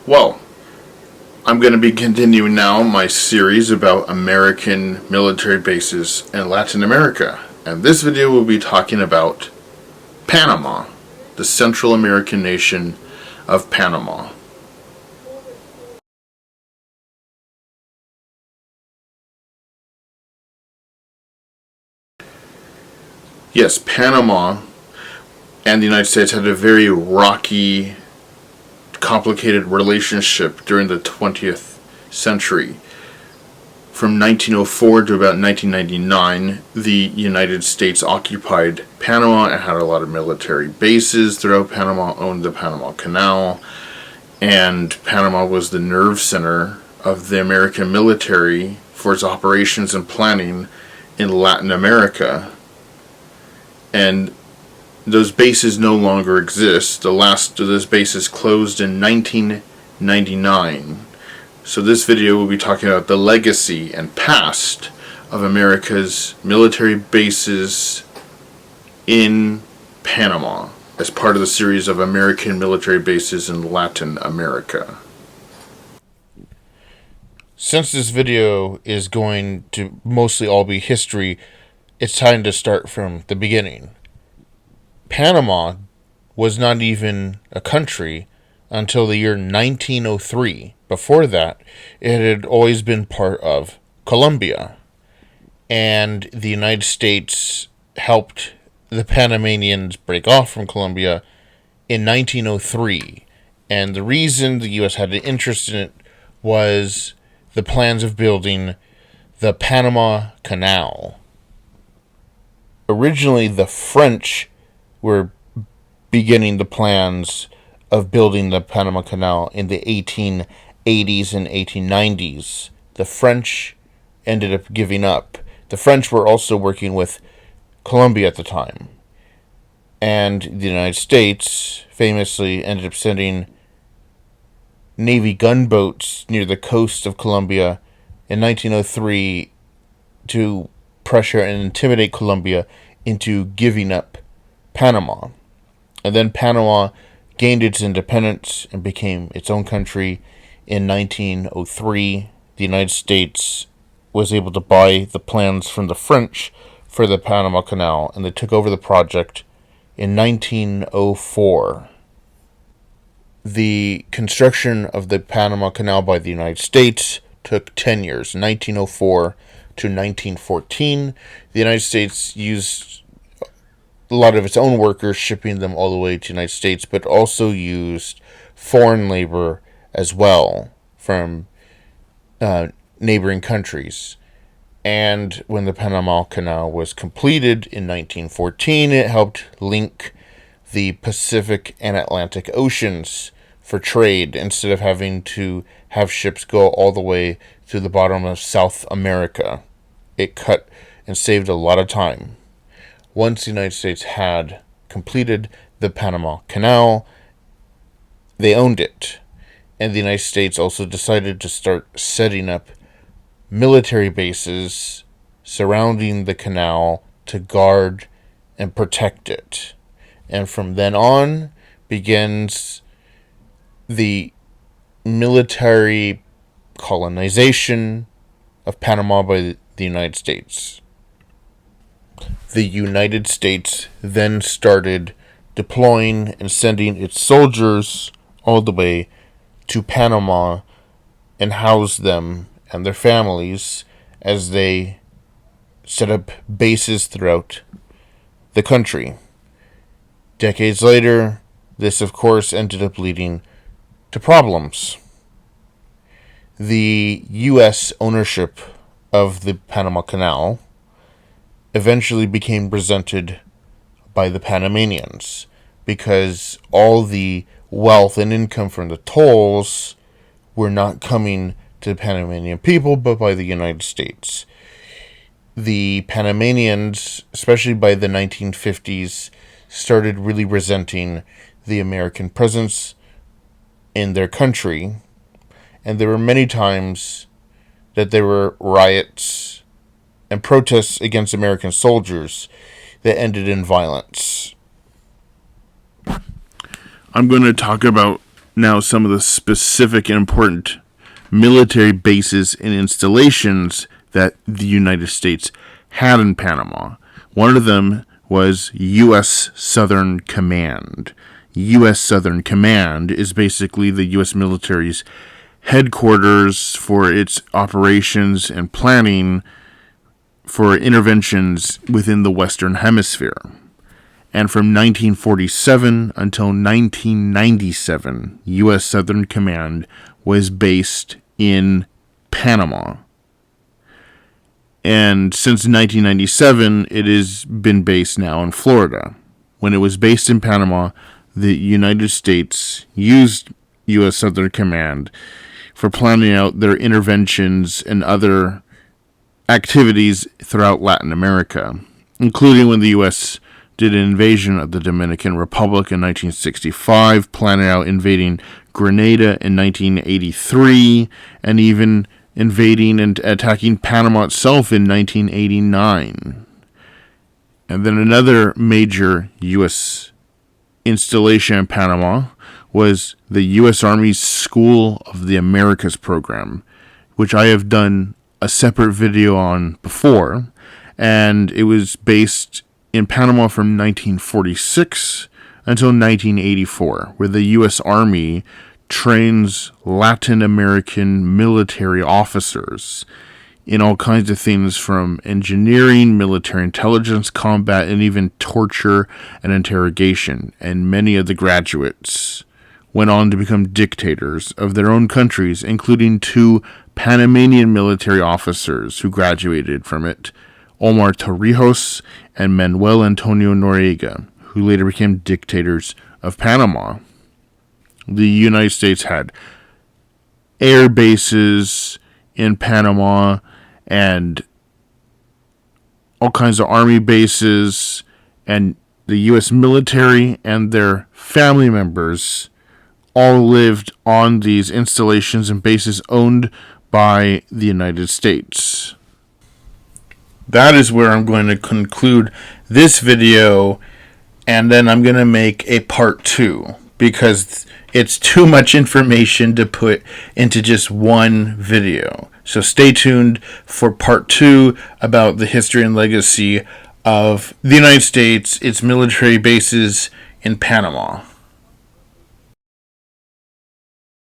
Well, I'm going to be continuing now my series about American military bases in Latin America. And this video will be talking about Panama, the Central American nation of Panama. Yes, Panama and the United States had a very rocky, complicated relationship during the 20th century. From 1904 to about 1999, the United States occupied Panama and had a lot of military bases throughout Panama, owned the Panama Canal, and Panama was the nerve center of the American military for its operations and planning in Latin America. And those bases no longer exist. The last of those bases closed in 1999. So this video will be talking about the legacy and past of America's military bases in Panama as part of the series of American military bases in Latin America. Since this video is going to mostly all be history, it's time to start from the beginning. Panama was not even a country until the year 1903. Before that, it had always been part of Colombia. And the United States helped the Panamanians break off from Colombia in 1903. And the reason the U.S. had an interest in it was the plans of building the Panama Canal. Originally, the French were beginning the plans of building the Panama Canal in the 1880s and 1890s. The French ended up giving up. The French were also working with Colombia at the time. And the United States famously ended up sending Navy gunboats near the coast of Colombia in 1903 to pressure and intimidate Colombia into giving up Panama. And then Panama gained its independence and became its own country in 1903. The United States was able to buy the plans from the French for the Panama Canal, and they took over the project in 1904. The construction of the Panama Canal by the United States took 10 years, 1904 to 1914. The United States used a lot of its own workers, shipping them all the way to the United States, but also used foreign labor as well from neighboring countries. And when the Panama Canal was completed in 1914, it helped link the Pacific and Atlantic Oceans for trade instead of having to have ships go all the way to the bottom of South America. It cut and saved a lot of time. Once the United States had completed the Panama Canal, they owned it. And the United States also decided to start setting up military bases surrounding the canal to guard and protect it. And from then on begins the military colonization of Panama by the United States. The United States then started deploying and sending its soldiers all the way to Panama and housed them and their families as they set up bases throughout the country. Decades later, this of course ended up leading to problems. The U.S. ownership of the Panama Canal eventually became resented by the Panamanians because all the wealth and income from the tolls were not coming to the Panamanian people, but by the United States. The Panamanians, especially by the 1950s, started really resenting the American presence in their country, and there were many times that there were riots and protests against American soldiers that ended in violence. I'm going to talk about now some of the specific and important military bases and installations that the United States had in Panama. One of them was U.S. Southern Command. U.S. Southern Command is basically the U.S. military's headquarters for its operations and planning for interventions within the Western Hemisphere. And from 1947 until 1997, U.S. Southern Command was based in Panama. And since 1997, it has been based now in Florida. When it was based in Panama, the United States used U.S. Southern Command for planning out their interventions and other activities throughout Latin America, including when the U.S. did an invasion of the Dominican Republic in 1965, planning out invading Grenada in 1983, and even invading and attacking Panama itself in 1989. And then another major U.S. installation in Panama was the U.S. Army's School of the Americas program, which I have done a separate video on before, and it was based in Panama from 1946 until 1984, where the U.S. Army trains Latin American military officers in all kinds of things from engineering, military intelligence, combat, and even torture and interrogation. And many of the graduates went on to become dictators of their own countries, including 2 Panamanian military officers who graduated from it, Omar Torrijos and Manuel Antonio Noriega, who later became dictators of Panama. The United States had air bases in Panama and all kinds of army bases, and the U.S. military and their family members all lived on these installations and bases owned by the United States. That is where I'm going to conclude this video, and then I'm going to make a part 2, because it's too much information to put into just one video. So stay tuned for part 2 about the history and legacy of the United States, its military bases in Panama.